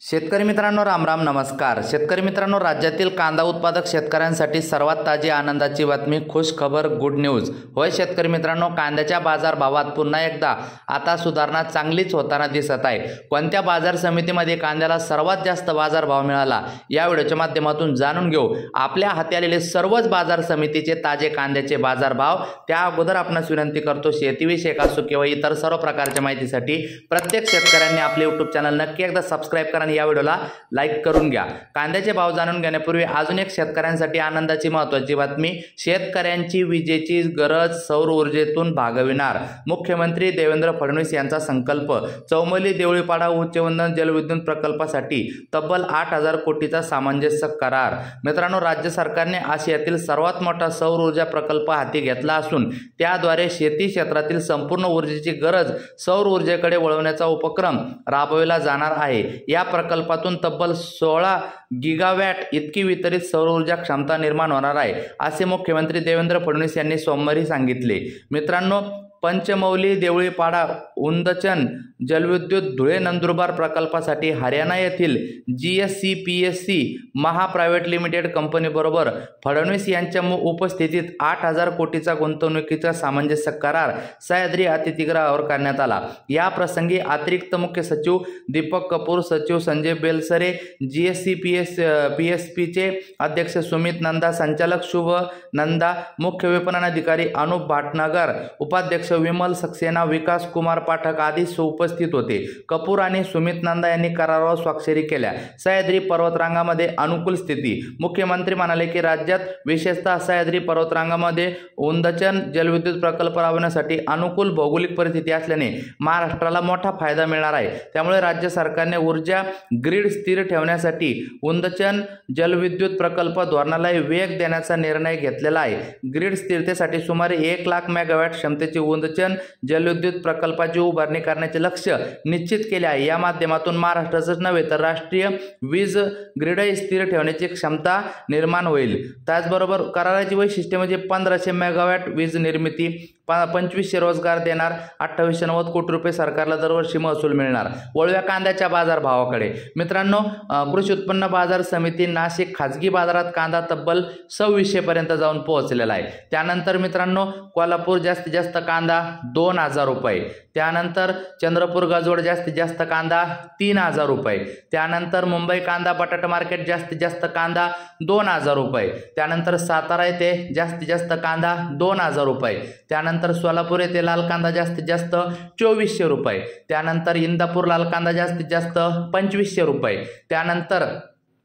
शेतकरी मित्रांनो राम राम नमस्कार। शेतकरी मित्रांनो, राज्यातील कांदा उत्पादक शेतकऱ्यांसाठी सर्वात ताजी आनंदाची बातमी, खुश खबर, गुड न्यूज। होय शेतकरी मित्रांनो, कांद्याच्या बाजारभावात पुन्हा एकदा आता सुधारणा चांगलीच होताना दिसत आहे। कोणत्या बाजार समितीमध्ये कांद्याला सर्वात जास्त बाजारभाव मिळाला या व्हिडिओच्या माध्यमातून जाणून घेऊ। आपल्या हाती आलेले सर्वच बाजार समितीचे ताजे कांद्याचे बाजारभाव। त्या अगोदर आपणास विनंती करतो, शेतीविषयक असो किंवा इतर सर्व प्रकारच्या माहितीसाठी प्रत्येक शेतकऱ्यांनी आपले YouTube चॅनल नक्की एकदा सबस्क्राइब करा, या व्हिडिओला लाईक करून घ्या। कांद्याचे भाव जाणून घेण्यापूर्वी अजून एक शेतकऱ्यांसाठी आनंदाची महत्त्वाची बातमी, शेतकऱ्यांची विजेची गरज सौर ऊर्जेतून भागविणार। मुख्यमंत्री देवेंद्र फडणवीस यांचा संकल्प, चौमली देवळीपाडा उच्चवंदन जलविद्युत प्रकल्पासाठी तब्बल 8,000 कोटीचा सामंजस्य करार। मित्रांनो, राज्य सरकारने आशियातील सर्वात मोठा सौर ऊर्जा प्रकल्प हाती घेतला असून त्याद्वारे शेती क्षेत्रातील संपूर्ण ऊर्जेची गरज सौर ऊर्जेकडे वळवण्याचा उपक्रम राबविला जाणार आहे। या प्रकल्पातून तब्बल 16 गिगावॅट इतकी वितरित सौर ऊर्जा क्षमता निर्माण होणार आहे, असे मुख्यमंत्री देवेंद्र फडणवीस यांनी सोमवारी सांगितले। मित्रांनो, पंचमौली देवळीपाडा उंदचन जलविद्युत धुळे नंदुरबार प्रकल्पासाठी हरियाणा येथील GSCPSC महा प्रायव्हेट लिमिटेड कंपनीबरोबर फडणवीस यांच्या उपस्थितीत 8,000 कोटीचा गुंतवणुकीचा सामंजस्य करार सह्याद्री अतिथीगृहावर करण्यात आला। या प्रसंगी अतिरिक्त मुख्य सचिव दीपक कपूर, सचिव संजय बेलसरे, GSCPSPचे अध्यक्ष सुमित नंदा, संचालक शुभ नंदा, मुख्य विपणन अधिकारी अनुप भाटनगर, उपाध्यक्ष विमल सक्सेना, विकास कुमार पाठक आदी उपस्थित होते। कपूर आणि सुमित नंदा यांनी करारावर स्वाक्षरी केल्या। सह्याद्री पर्वतरांगामध्ये अनुकूल स्थिती, मुख्यमंत्री म्हणाले की राज्यात विशेषतः सह्याद्री पर्वतरांगामध्ये उंदचन जलविद्युत प्रकल्प राबवण्यासाठी अनुकूल भौगोलिक परिस्थिती असल्याने महाराष्ट्राला मोठा फायदा मिळणार आहे। त्यामुळे राज्य सरकारने ऊर्जा ग्रीड स्थिर ठेवण्यासाठी उंदचन जलविद्युत प्रकल्प धोरणाला वेग देण्याचा निर्णय घेतलेला आहे। ग्रीड स्थिरतेसाठी सुमारे 1 लाख मेगावॅट क्षमतेची उंदचन जलविद्युत प्रकल्पाची उभारणी करण्याचे लक्ष्य निश्चित केले आहे। या माध्यमातून महाराष्ट्राचेच नव्हे तर राष्ट्रीय वीज ग्रीड स्थिर ठेवण्याची क्षमता निर्माण होईल। त्याचबरोबर कराराची वैशिष्ट्ये म्हणजे 1,500 मेगावॅट वीज निर्मिती, 2,500 रोजगार देणार, 2,890 कोटी रुपये सरकारला दरवर्षी महसूल मिळणार। वळूया कांद्याच्या बाजारभावाकडे। मित्रांनो, कृषी उत्पन्न बाजार समिती नाशिक खाजगी बाजारात कांदा तब्बल 2,600 पर्यंत जाऊन पोहोचलेला आहे। त्यानंतर मित्रांनो, कोल्हापूर जास्तीत जास्त कांदा 2,000 रुपये, त्यानंतर चंद्रपूर गजवड जास्तीत जास्त कांदा 3,000 रुपये, त्यानंतर मुंबई कांदा बटाटा मार्केट जास्तीत जास्त कांदा 2,000 रुपये, त्यानंतर सातारा येथे जास्तीत जास्त कांदा 2,000 रुपये, त्यानंतर सोलापूर येथे लाल कांदा जास्तीत जास्त 2,400 रुपये, त्यानंतर इंदापूर लाल कांदा जास्तीत जास्त 2,500 रुपये, त्यानंतर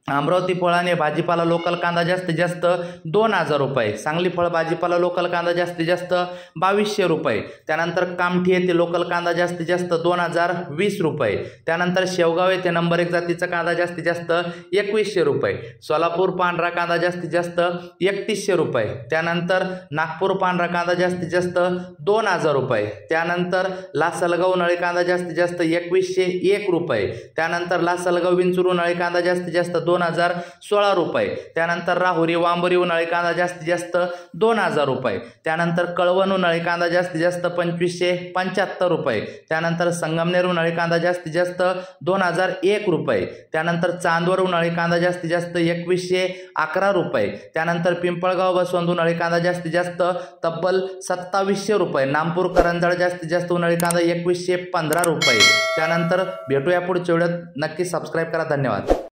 अमरावती फळ आणि भाजीपाला लोकल कांदा जास्तीत जास्त 2,000 रुपये, सांगली फळ भाजीपाला लोकल कांदा जास्तीत जास्त 2,200 रुपये, त्यानंतर कामठी येथे लोकल कांदा जास्तीत जास्त 2,020 रुपये, त्यानंतर शेवगाव येथे नंबर 1 जातीचा कांदा जास्तीत जास्त 2,100 रुपये, सोलापूर पांढरा कांदा जास्तीत जास्त 3,100 रुपये, त्यानंतर नागपूर पांढरा कांदा जास्तीत जास्त 2,000 रुपये, त्यानंतर लासलगाव उन्हाळी कांदा जास्तीत जास्त 2,101 रुपये, त्यानंतर लासलगाव विंचूर उन्हाळी कांदा जास्तीत जास्त 2,016 रुपये, त्यानंतर राहुरी वांबोरी उन्हाळी कांदा जास्तीत जास्त 2,000 रुपये, त्यानंतर कळवण उन्हाळी कांदा जास्तीत जास्त 2,575 रुपये, त्यानंतर संगमनेर उन्हाळी कांदा जास्तीत जास्त 2,001 रुपये, त्यानंतर चांदवड उन्हाळी कांदा जास्तीत जास्त 2,111 रुपये, त्यानंतर पिंपळगाव बसवंत उन्हाळी कांदा जास्तीत जास्त तब्बल 2,700 रुपये, नामपूर करंजळ जास्तीत जास्त उन्हाळी कांदा 2,115 रुपये। त्यानंतर भेटूया पुढच्या व्हिडिओत, नक्की सबस्क्राईब करा। धन्यवाद।